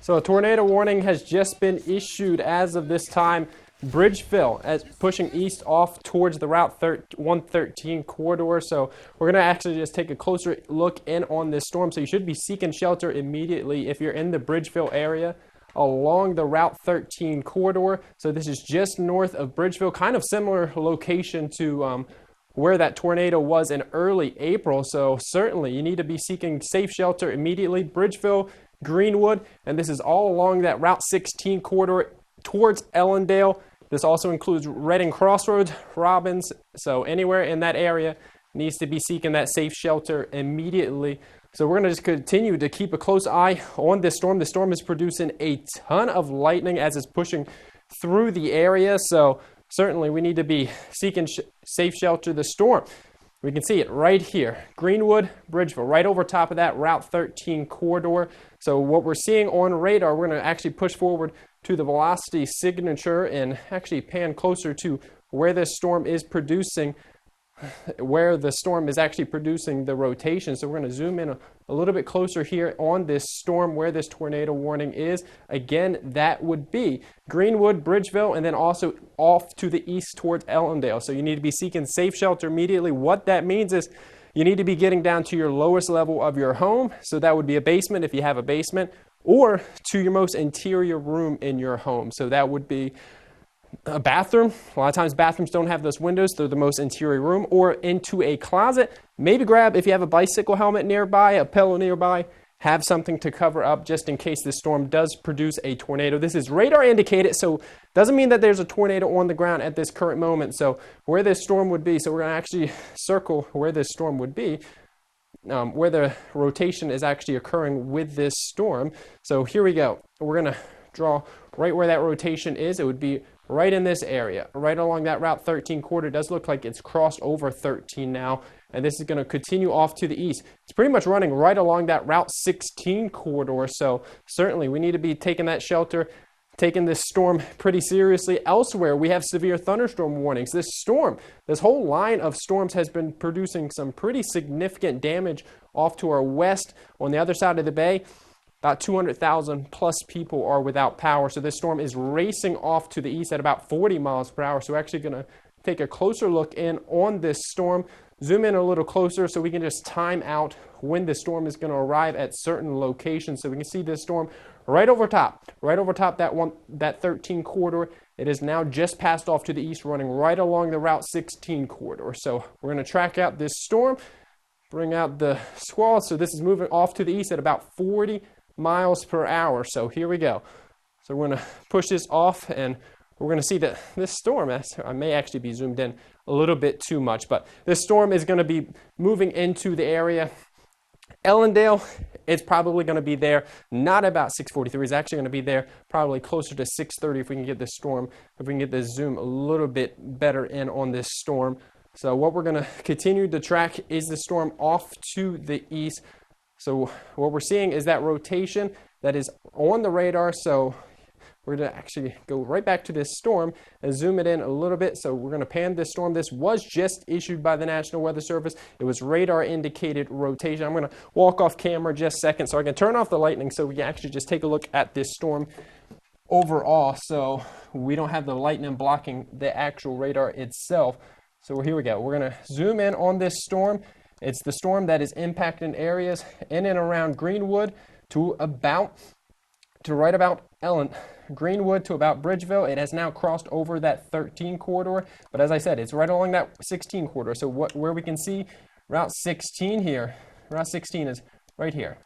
So a tornado warning has just been issued as of this time. Bridgeville as pushing east off towards the Route 113 corridor. So we're going to actually just take a closer look in on this storm. So you should be seeking shelter immediately if you're in the Bridgeville area along the Route 13 corridor. So this is just north of Bridgeville, kind of similar location to where that tornado was in early April. So certainly you need to be seeking safe shelter immediately. Bridgeville, Greenwood, and this is all along that Route 16 corridor towards Ellendale. This also includes Reading Crossroads, Robbins. So anywhere in that area needs to be seeking that safe shelter immediately. So we're going to just continue to keep a close eye on this storm. The storm is producing a ton of lightning as it's pushing through the area. So certainly we need to be seeking safe shelter. The storm, we can see it right here. Greenwood, Bridgeville, right over top of that Route 13 corridor. So what we're seeing on radar, we're going to actually push forward to the velocity signature and actually pan closer to where this storm is producing, where the storm is actually producing the rotation. So we're going to zoom in a little bit closer here on this storm where this tornado warning is. Again, that would be Greenwood, Bridgeville, and then also off to the east towards Ellendale. So you need to be seeking safe shelter immediately. What that means is you need to be getting down to your lowest level of your home. So that would be a basement if you have a basement, or to your most interior room in your home. So that would be a bathroom. A lot of times bathrooms don't have those windows. They're the most interior room, or into a closet. Maybe grab, if you have a bicycle helmet nearby, a pillow nearby, have something to cover up just in case this storm does produce a tornado. This is radar indicated, so doesn't mean that there's a tornado on the ground at this current moment. So where this storm would be, so we're going to actually circle where this storm would be, where the rotation is actually occurring with this storm. So here we go. We're going to draw right where that rotation is. It would be right in this area, right along that Route 13 corridor. It does look like it's crossed over 13 now, and this is going to continue off to the east. It's pretty much running right along that Route 16 corridor, so certainly we need to be taking that shelter, taking this storm pretty seriously. Elsewhere, we have severe thunderstorm warnings. This storm, this whole line of storms has been producing some pretty significant damage off to our west. On the other side of the bay, about 200,000 plus people are without power. So this storm is racing off to the east at about 40 miles per hour. So we're actually going to take a closer look in on this storm, zoom in a little closer so we can just time out when the storm is going to arrive at certain locations. So we can see this storm right over top that 13 corridor. It is now just passed off to the east, running right along the Route 16 corridor. So we're going to track out this storm, bring out the squall. So this is moving off to the east at about 40 miles per hour. So here we go. So we're going to push this off, and we're going to see that this storm, I may actually be zoomed in a little bit too much, but this storm is going to be moving into the area. Ellendale, it's probably going to be there, not about 6:43. It's actually going to be there probably closer to 6:30 if we can get this storm, if we can get this zoom a little bit better in on this storm. So what we're going to continue to track is the storm off to the east. So what we're seeing is that rotation that is on the radar. So we're going to actually go right back to this storm and zoom it in a little bit. So we're going to pan this storm. This was just issued by the National Weather Service. It was radar indicated rotation. I'm going to walk off camera just a second so I can turn off the lightning so we can actually just take a look at this storm overall. So we don't have the lightning blocking the actual radar itself. So here we go. We're going to zoom in on this storm. It's the storm that is impacting areas in and around Greenwood to right about Greenwood to about Bridgeville. It has now crossed over that 13 corridor, but as I said, it's right along that 16 corridor. So where we can see Route 16 here, Route 16 is right here.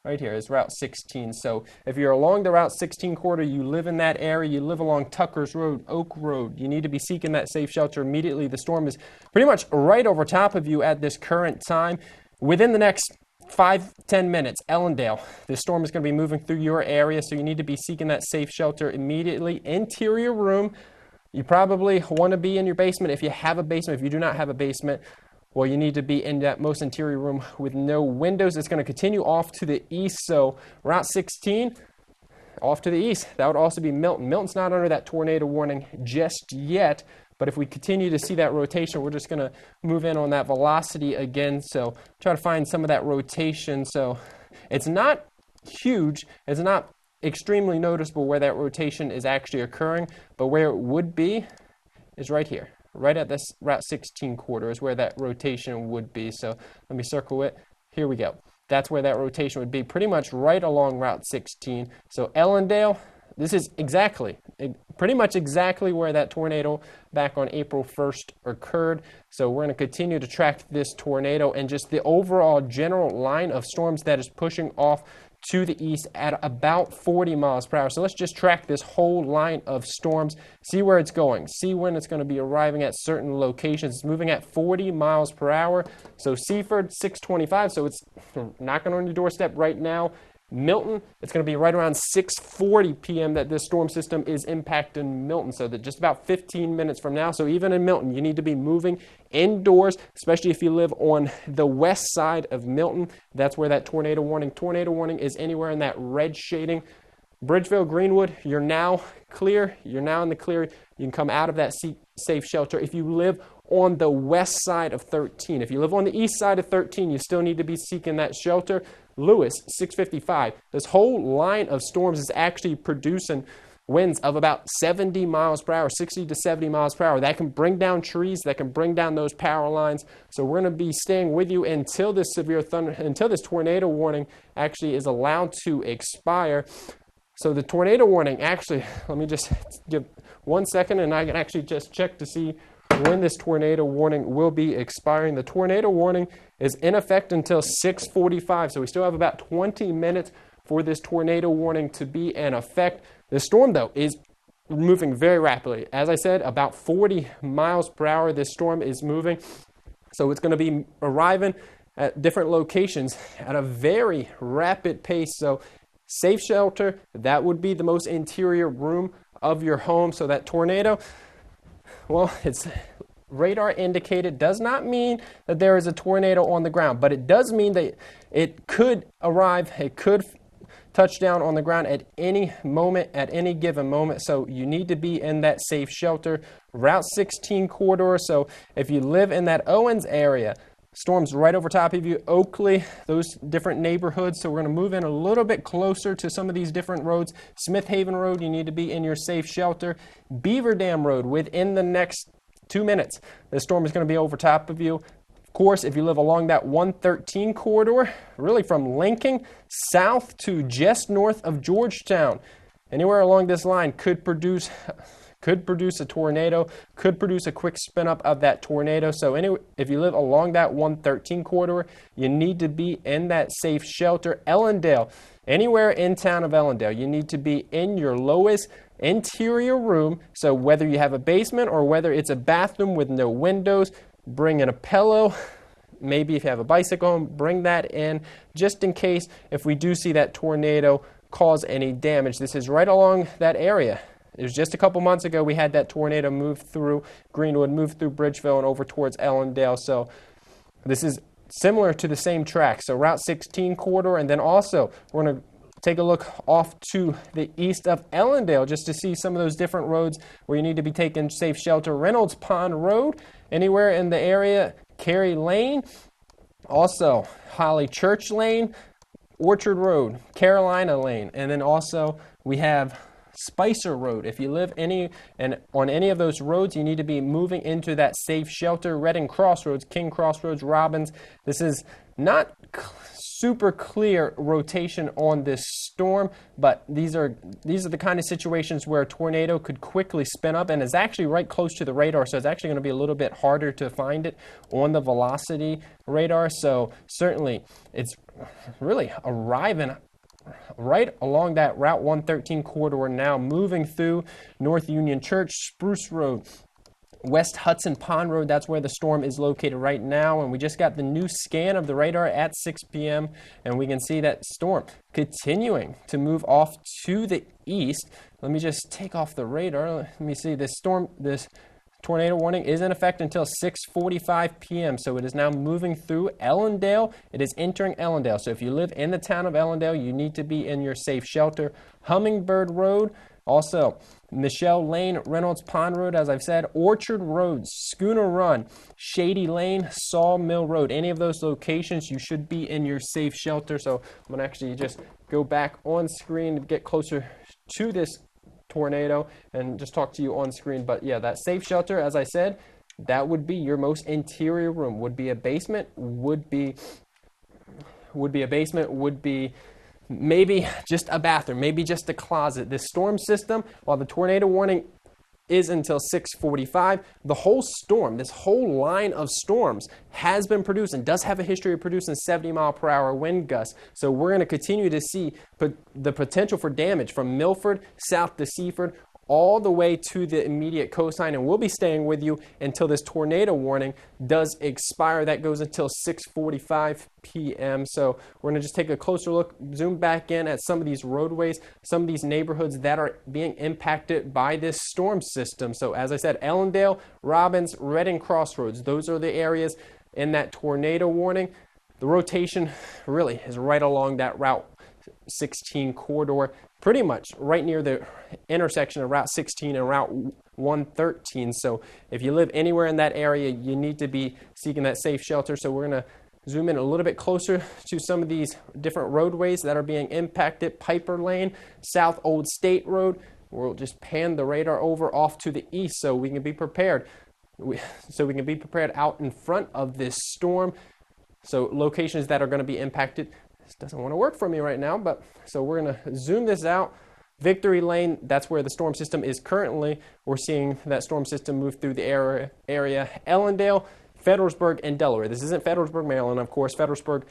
Right here is Route 16. So if you're along the Route 16 corridor, you live in that area, you live along Tucker's Road, Oak Road, you need to be seeking that safe shelter immediately. The storm is pretty much right over top of you at this current time. Within the next 5-10 minutes, Ellendale, this storm is going to be moving through your area, so you need to be seeking that safe shelter immediately. Interior room, you probably want to be in your basement if you have a basement. If you do not have a basement, well, you need to be in that most interior room with no windows. It's going to continue off to the east. So Route 16, off to the east. That would also be Milton. Milton's not under that tornado warning just yet. But if we continue to see that rotation, we're just going to move in on that velocity again. So try to find some of that rotation. So it's not huge. It's not extremely noticeable where that rotation is actually occurring, but where it would be is right here. Right at this Route 16 corridor is where that rotation would be. So let me circle it. Here we go. That's where that rotation would be, pretty much right along Route 16. So Ellendale, this is pretty much exactly where that tornado back on April 1st occurred. So we're going to continue to track this tornado and just the overall general line of storms that is pushing off to the east at about 40 miles per hour. So let's just track this whole line of storms, see where it's going, see when it's going to be arriving at certain locations. It's moving at 40 miles per hour. So Seaford, 625, so it's knocking on your doorstep right now. Milton, it's going to be right around 6:40 p.m. that this storm system is impacting Milton, so that just about 15 minutes from now. So even in Milton, you need to be moving indoors, especially if you live on the west side of Milton. That's where that tornado warning is anywhere in that red shading. Bridgeville, Greenwood, you're now clear. You're now in the clear. You can come out of that safe shelter. If you live on the west side of 13, if you live on the east side of 13, you still need to be seeking that shelter. Lewis, 655. This whole line of storms is actually producing winds of about 70 miles per hour, 60 to 70 miles per hour. That can bring down trees, that can bring down those power lines. So we're going to be staying with you until this until this tornado warning actually is allowed to expire. So the tornado warning, actually, let me just give 1 second and I can actually just check to see when this tornado warning will be expiring. The tornado warning is in effect until 6:45, so we still have about 20 minutes for this tornado warning to be in effect. The storm, though, is moving very rapidly. As I said, about 40 miles per hour this storm is moving, so it's going to be arriving at different locations at a very rapid pace. So safe shelter, that would be the most interior room of your home. So that tornado, well, it's radar indicated, does not mean that there is a tornado on the ground, but it does mean that it could arrive, it could touch down on the ground at any moment, at any given moment. So you need to be in that safe shelter. Route 16 corridor, so if you live in that Owens area, storms right over top of you, Oakley, those different neighborhoods. So we're going to move in a little bit closer to some of these different roads. Smith Haven Road, you need to be in your safe shelter. Beaver Dam Road, within the next 2 minutes, the storm is going to be over top of you. Of course, if you live along that 113 corridor, really from Lincoln south to just north of Georgetown, anywhere along this line could produce a tornado, could produce a quick spin up of that tornado. So if you live along that 113 corridor, you need to be in that safe shelter. Ellendale, anywhere in town of Ellendale, you need to be in your lowest interior room. So whether you have a basement or whether it's a bathroom with no windows, bring in a pillow. Maybe if you have a bicycle home, bring that in just in case if we do see that tornado cause any damage. This is right along that area. It was just a couple months ago we had that tornado move through Greenwood, move through Bridgeville and over towards Ellendale. So this is similar to the same track. So Route 16 corridor, and then also we're going to take a look off to the east of Ellendale just to see some of those different roads where you need to be taking safe shelter. Reynolds Pond Road, anywhere in the area, Cary Lane, also Holly Church Lane, Orchard Road, Carolina Lane, and then also we have Spicer Road. If you live on any of those roads, you need to be moving into that safe shelter. Reading Crossroads, King Crossroads, Robbins. This is not super clear rotation on this storm, but these are the kind of situations where a tornado could quickly spin up and is actually right close to the radar, so it's actually going to be a little bit harder to find it on the velocity radar. So certainly it's really arriving right along that Route 113 corridor now, moving through North Union Church, Spruce Road, West Hudson Pond Road. That's where the storm is located right now, and we just got the new scan of the radar at 6 p.m. and we can see that storm continuing to move off to the east. Let me just take off the radar. Let me see. This tornado warning is in effect until 6:45 p.m. So it is now moving through Ellendale. It is entering Ellendale. So if you live in the town of Ellendale, you need to be in your safe shelter. Hummingbird Road, Also, Michelle Lane, Reynolds Pond Road, as I've said, Orchard Road, Schooner Run, Shady Lane, Sawmill Road. Any of those locations, you should be in your safe shelter. So I'm going to actually just go back on screen to get closer to this tornado and just talk to you on screen. But yeah, that safe shelter, as I said, that would be your most interior room. Would be a basement, would be maybe just a bathroom, maybe just a closet. This storm system, while the tornado warning is until 6:45, the whole storm, this whole line of storms has been produced and does have a history of producing 70-mile-per-hour wind gusts. So we're going to continue to see the potential for damage from Milford south to Seaford all the way to the immediate coastline, and we'll be staying with you until this tornado warning does expire. That goes until 6:45 p.m. So we're going to just take a closer look, zoom back in at some of these roadways, some of these neighborhoods that are being impacted by this storm system. So as I said, Ellendale, Robbins, Reading Crossroads, those are the areas in that tornado warning. The rotation really is right along that Route 16 corridor, pretty much right near the intersection of Route 16 and Route 113. So if you live anywhere in that area, you need to be seeking that safe shelter. So we're going to zoom in a little bit closer to some of these different roadways that are being impacted. Piper Lane, South Old State Road. We'll just pan the radar over off to the east so we can be prepared. So we can be prepared out in front of this storm. So locations that are going to be impacted. This doesn't want to work for me right now, but so we're going to zoom this out. Victory Lane, that's where the storm system is currently. We're seeing that storm system move through the area. Ellendale, Federalsburg, and Delaware. This isn't Federalsburg, Maryland, of course. Federalsburg,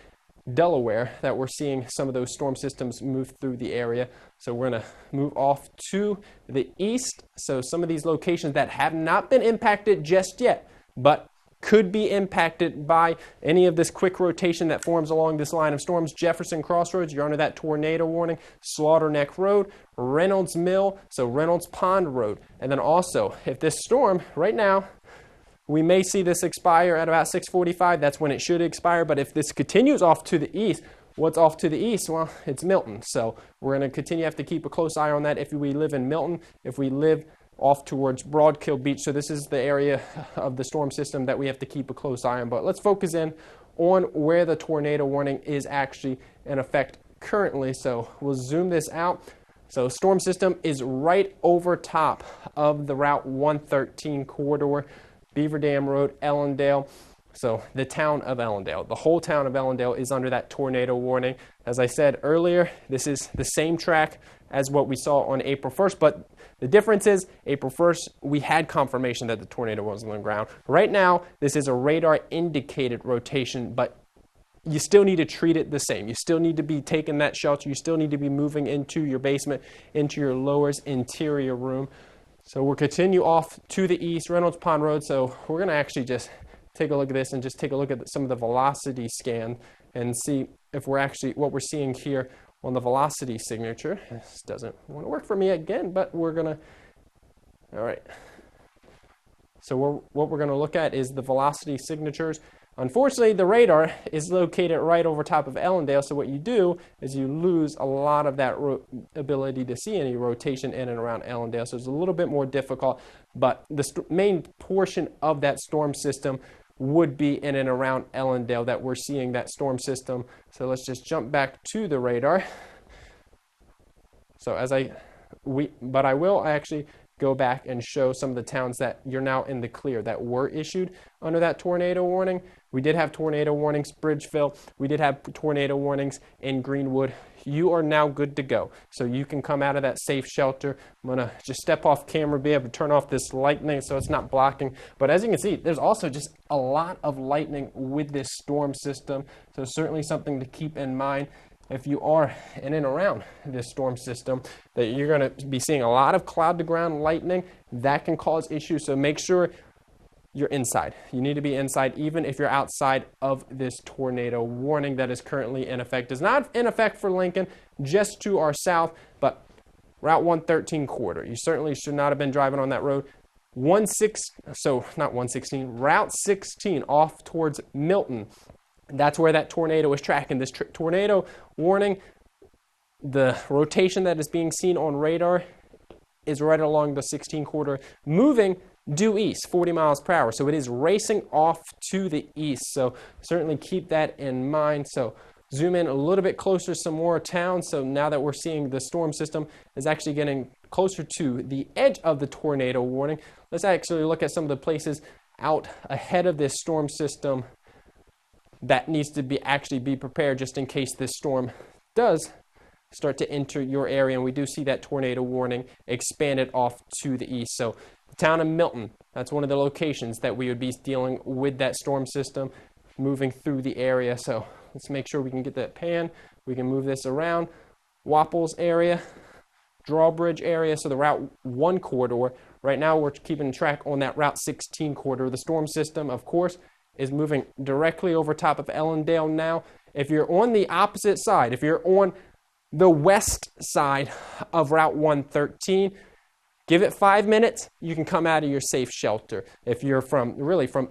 Delaware, that we're seeing some of those storm systems move through the area. So we're going to move off to the east. So some of these locations that have not been impacted just yet, but could be impacted by any of this quick rotation that forms along this line of storms. Jefferson Crossroads, you're under that tornado warning. Slaughter Neck Road, Reynolds Mill, so Reynolds Pond Road. And then also, if this storm, right now, we may see this expire at about 6:45. That's when it should expire. But if this continues off to the east, what's off to the east? Well, it's Milton. So we're going to continue to have to keep a close eye on that if we live in Milton, if we live off towards Broadkill Beach. So this is the area of the storm system that we have to keep a close eye on. But let's focus in on where the tornado warning is actually in effect currently. So we'll zoom this out. So storm system is right over top of the Route 113 corridor, Beaver Dam Road, Ellendale. So the town of Ellendale, the whole town of Ellendale is under that tornado warning. As I said earlier, this is the same track as what we saw on April 1st, but the difference is April 1st, we had confirmation that the tornado was on the ground. Right now, this is a radar indicated rotation, but you still need to treat it the same. You still need to be taking that shelter. You still need to be moving into your basement, into your lowers interior room. So we'll continue off to the east, Reynolds Pond Road. So we're going to actually just take a look at this and just take a look at some of the velocity scan and see if we're actually, what we're seeing here on the velocity signature. This doesn't want to work for me again, but we're going to, all right. So what we're going to look at is the velocity signatures. Unfortunately, the radar is located right over top of Ellendale, so what you do is you lose a lot of that ability to see any rotation in and around Ellendale, so it's a little bit more difficult, but the main portion of that storm system would be in and around Ellendale that we're seeing that storm system. So let's just jump back to the radar. So but I will actually go back and show some of the towns that you're now in the clear that were issued under that tornado warning. We did have tornado warnings, Bridgeville. We did have tornado warnings in Greenwood. You are now good to go. So you can come out of that safe shelter. I'm going to just step off camera, be able to turn off this lightning so it's not blocking. But as you can see, there's also just a lot of lightning with this storm system. So certainly something to keep in mind if you are in and around this storm system, that you're going to be seeing a lot of cloud to ground lightning. That can cause issues. So make sure you're inside. You need to be inside even if you're outside of this tornado warning that is currently in effect. It's not in effect for Lincoln, just to our south, but Route 113 corridor. You certainly should not have been driving on that road. Route 16 off towards Milton. That's where that tornado is tracking. This tornado warning, the rotation that is being seen on radar is right along the 16 corridor, moving due east, 40 miles per hour. So it is racing off to the east. So certainly keep that in mind. So zoom in a little bit closer, some more towns. So now that we're seeing the storm system is actually getting closer to the edge of the tornado warning, let's actually look at some of the places out ahead of this storm system that needs to be prepared just in case this storm does start to enter your area. And we do see that tornado warning expanded off to the east. So the town of Milton, that's one of the locations that we would be dealing with that storm system moving through the area. So let's make sure we can get that pan. We can move this around. Wapples area, Drawbridge area, so the Route 1 corridor. Right now we're keeping track on that Route 16 corridor. The storm system, of course, is moving directly over top of Ellendale now. If you're on the opposite side, if you're on the west side of Route 113, give it 5 minutes, you can come out of your safe shelter. If you're from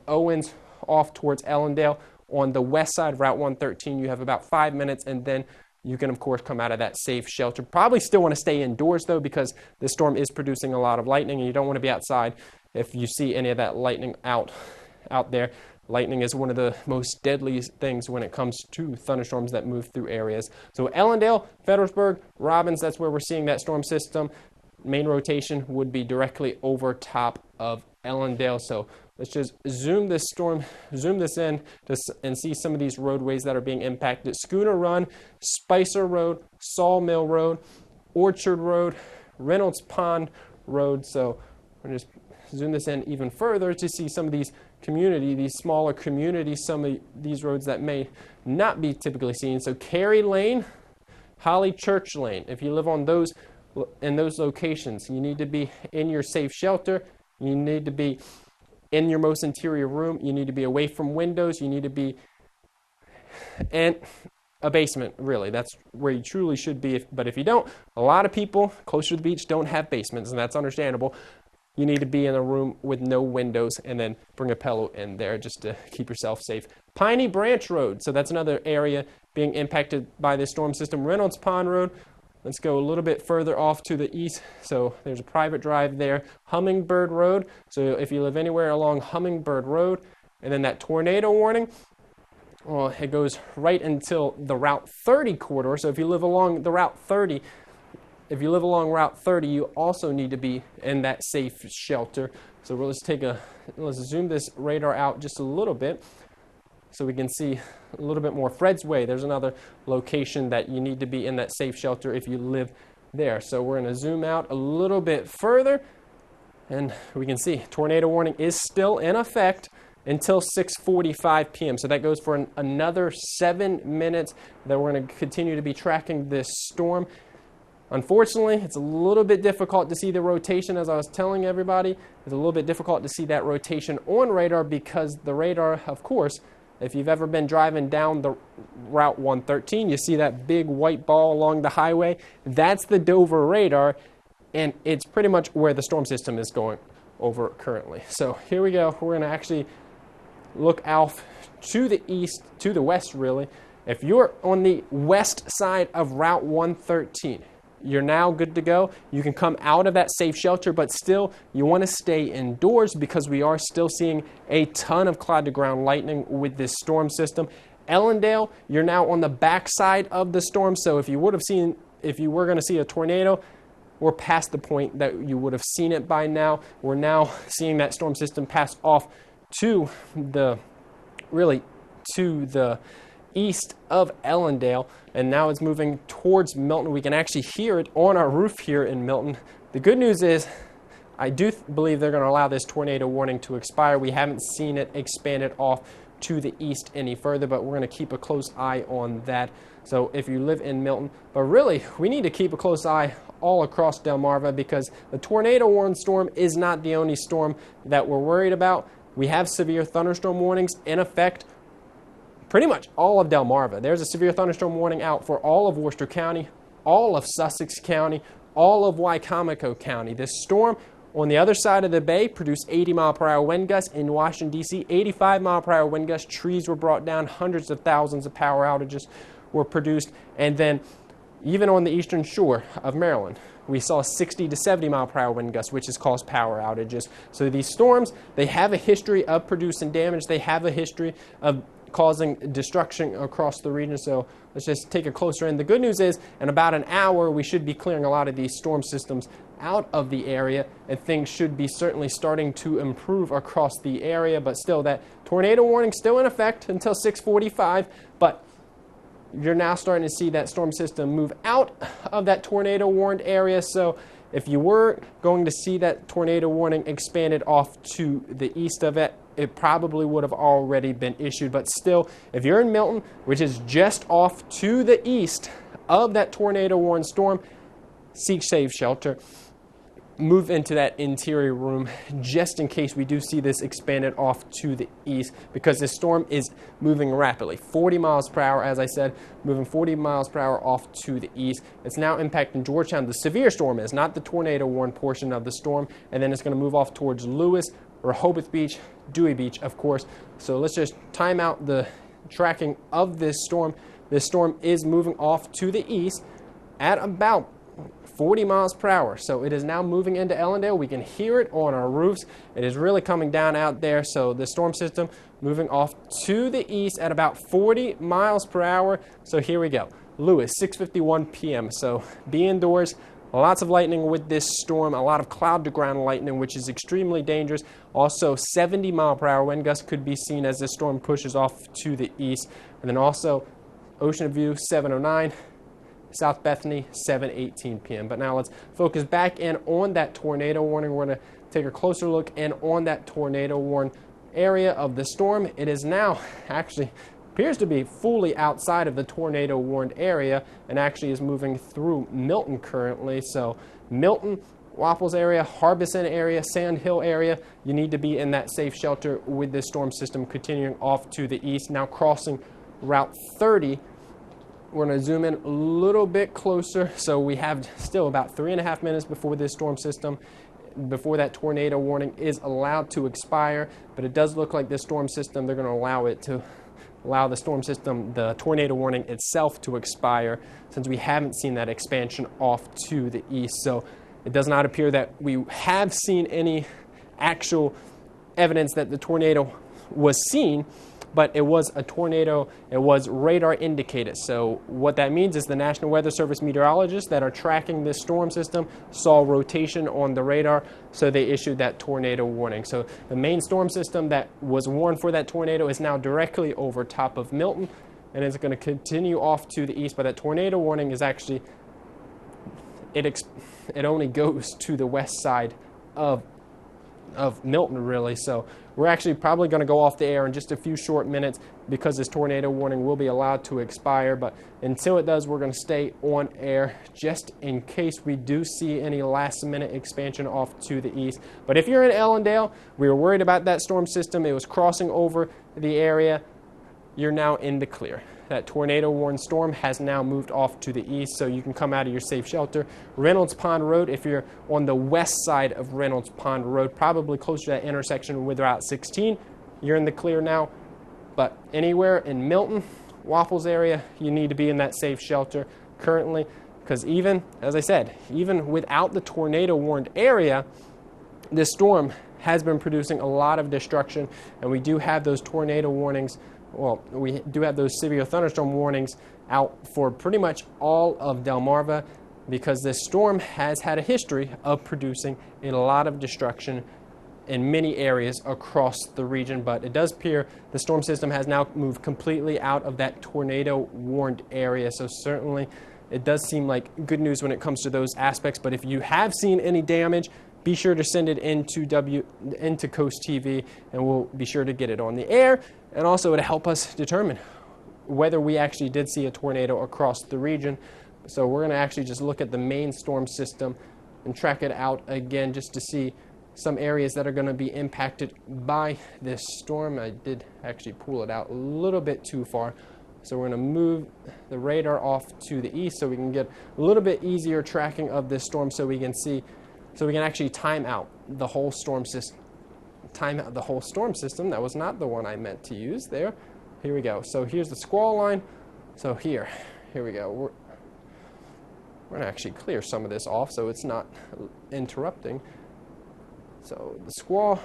Owens off towards Ellendale, on the west side of Route 113, you have about 5 minutes, and then you can, of course, come out of that safe shelter. Probably still want to stay indoors, though, because the storm is producing a lot of lightning, and you don't want to be outside if you see any of that lightning out there. Lightning is one of the most deadly things when it comes to thunderstorms that move through areas. So Ellendale, Fredericksburg, Robbins, that's where we're seeing that storm system. Main rotation would be directly over top of Ellendale. So let's just zoom this in and see some of these roadways that are being impacted. Schooner Run, Spicer Road, Sawmill Road, Orchard Road, Reynolds Pond Road. So we're just zoom this in even further to see some of these these smaller communities, some of these roads that may not be typically seen. So Cary Lane, Holly Church Lane. If you live in those locations, you need to be in your safe shelter. You need to be in your most interior room. You need to be away from windows. You need to be in a basement, really. That's where you truly should be. But if you don't, a lot of people closer to the beach don't have basements, and that's understandable. You need to be in a room with no windows, and then bring a pillow in there just to keep yourself safe. Piney Branch Road, so that's another area being impacted by this storm system. Reynolds Pond Road, let's go a little bit further off to the east. So there's a private drive there. Hummingbird Road, so if you live anywhere along Hummingbird Road, and then that tornado warning, well, it goes right until the Route 30 corridor. So if you live along the Route 30, you also need to be in that safe shelter. So let's zoom this radar out just a little bit so we can see a little bit more. Fred's Way, there's another location that you need to be in that safe shelter if you live there. So we're going to zoom out a little bit further, and we can see tornado warning is still in effect until 6:45 p.m. So that goes for another 7 minutes that we're going to continue to be tracking this storm. Unfortunately, it's a little bit difficult to see the rotation, as I was telling everybody. It's a little bit difficult to see that rotation on radar because the radar, of course, if you've ever been driving down the Route 113, you see that big white ball along the highway. That's the Dover radar, and it's pretty much where the storm system is going over currently. So here we go. We're going to actually look out to the east, to the west, really. If you're on the west side of Route 113, you're now good to go. You can come out of that safe shelter, but still you want to stay indoors because we are still seeing a ton of cloud-to-ground lightning with this storm system. Ellendale, you're now on the backside of the storm, so if you were going to see a tornado, we're past the point that you would have seen it by now. We're now seeing that storm system pass off to the east of Ellendale, and now it's moving towards Milton. We can actually hear it on our roof here in Milton. The good news is I do believe they're going to allow this tornado warning to expire. We haven't seen it expanded off to the east any further, but we're going to keep a close eye on that. So if you live in Milton, but really we need to keep a close eye all across Delmarva because the tornado warning storm is not the only storm that we're worried about. We have severe thunderstorm warnings in effect pretty much all of Delmarva. There's a severe thunderstorm warning out for all of Worcester County, all of Sussex County, all of Wycomico County. This storm on the other side of the bay produced 80-mile-per-hour wind gusts. In Washington, D.C., 85-mile-per-hour wind gusts. Trees were brought down. Hundreds of thousands of power outages were produced. And then Even on the eastern shore of Maryland, we saw 60 to 70 mile per hour wind gusts, which has caused power outages. So these storms, they have a history of producing damage. They have a history of causing destruction across the region. So let's just take a closer in. The good news is in about an hour, we should be clearing a lot of these storm systems out of the area, and things should be certainly starting to improve across the area. But still, that tornado warning still in effect until 6:45. But you're now starting to see that storm system move out of that tornado warned area. So if you were going to see that tornado warning expanded off to the east of it, it probably would have already been issued. But still, if you're in Milton, which is just off to the east of that tornado warned storm, seek safe shelter. Move into that interior room just in case we do see this expanded off to the east, because this storm is moving rapidly. 40 miles per hour, as I said, moving 40 miles per hour off to the east. It's now impacting Georgetown. The severe storm is not the tornado warned portion of the storm, and then it's going to move off towards Lewis, Rehoboth Beach, Dewey Beach, of course. So let's just time out the tracking of this storm. This storm is moving off to the east at about 40 miles per hour. So it is now moving into Ellendale. We can hear it on our roofs. It is really coming down out there. So the storm system moving off to the east at about 40 miles per hour. So here we go. Lewis, 6:51 p.m. So be indoors. Lots of lightning with this storm, a lot of cloud to ground lightning, which is extremely dangerous. Also, 70 mile per hour wind gusts could be seen as this storm pushes off to the east. And then also Ocean View, 7:09. South Bethany, 7:18 p.m. But now let's focus back in on that tornado warning. We're going to take a closer look in on that tornado warned area of the storm. It is now actually appears to be fully outside of the tornado warned area and actually is moving through Milton currently. So Milton, Wapples area, Harbison area, Sand Hill area, you need to be in that safe shelter with this storm system continuing off to the east, now crossing Route 30. We're going to zoom in a little bit closer. So we have still about 3.5 minutes before this storm system, before that tornado warning is allowed to expire. But it does look like this storm system, they're going to allow the storm system, the tornado warning itself to expire, since we haven't seen that expansion off to the east. So it does not appear that we have seen any actual evidence that the tornado was seen, but it was a tornado. It was radar indicated. So what that means is the National Weather Service meteorologists that are tracking this storm system saw rotation on the radar, so they issued that tornado warning. So the main storm system that was warned for that tornado is now directly over top of Milton, and it's going to continue off to the east. But that tornado warning is actually, it only goes to the west side of Milton, really. So we're actually probably going to go off the air in just a few short minutes, because this tornado warning will be allowed to expire. But until it does, we're going to stay on air just in case we do see any last minute expansion off to the east. But if you're in Ellendale, we were worried about that storm system. It was crossing over the area. You're now in the clear. That tornado warned storm has now moved off to the east, so you can come out of your safe shelter. Reynolds Pond Road, if you're on the west side of Reynolds Pond Road, probably closer to that intersection with Route 16, you're in the clear now. But anywhere in Milton, Wapples area, you need to be in that safe shelter currently, because even, as I said, even without the tornado warned area, this storm has been producing a lot of destruction, and we do have those tornado warnings. Well, we do have those severe thunderstorm warnings out for pretty much all of Delmarva, because this storm has had a history of producing a lot of destruction in many areas across the region. But it does appear the storm system has now moved completely out of that tornado warned area. So certainly it does seem like good news when it comes to those aspects. But if you have seen any damage, be sure to send it into Coast TV, and we'll be sure to get it on the air. And also it'll help us determine whether we actually did see a tornado across the region. So we're going to actually just look at the main storm system and track it out again, just to see some areas that are going to be impacted by this storm. I did actually pull it out a little bit too far. So we're going to move the radar off to the east so we can get a little bit easier tracking of this storm, so we can see, so we can actually time out the whole storm system. That was not the one I meant to use there. Here we go. So here's the squall line. So here we go. We're going to actually clear some of this off so it's not interrupting. So the squall,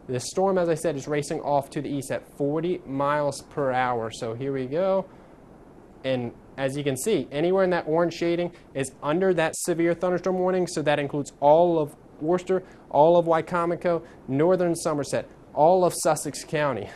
this storm, as I said, is racing off to the east at 40 miles per hour. So here we go. And as you can see, anywhere in that orange shading is under that severe thunderstorm warning. So that includes all of Worcester, all of Wycomico, northern Somerset, all of Sussex County.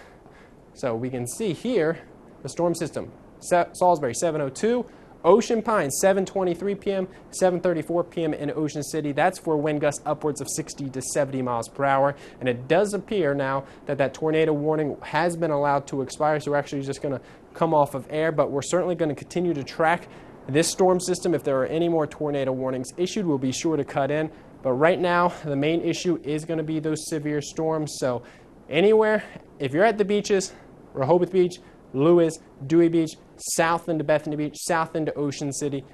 So we can see here the storm system. Salisbury, 7:02. Ocean Pines, 7:23 p.m., 7:34 p.m. in Ocean City. That's for wind gusts upwards of 60 to 70 miles per hour. And it does appear now that that tornado warning has been allowed to expire. So we're actually just going to come off of air, but we're certainly going to continue to track this storm system. If there are any more tornado warnings issued, we'll be sure to cut in. But right now, the main issue is going to be those severe storms. So anywhere, if you're at the beaches, Rehoboth Beach, Lewis, Dewey Beach, south into Bethany Beach, south into Ocean City,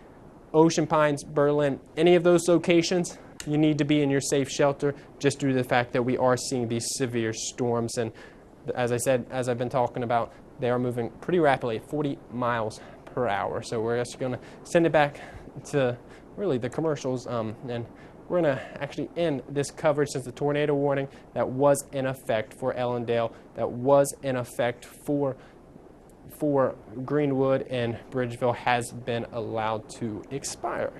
Ocean Pines, Berlin, any of those locations, you need to be in your safe shelter just due to the fact that we are seeing these severe storms. And as I said, as I've been talking about, they are moving pretty rapidly at 40 miles per hour. So we're just going to send it back to really the commercials, and we're going to actually end this coverage since the tornado warning that was in effect for Ellendale, that was in effect for Greenwood and Bridgeville has been allowed to expire.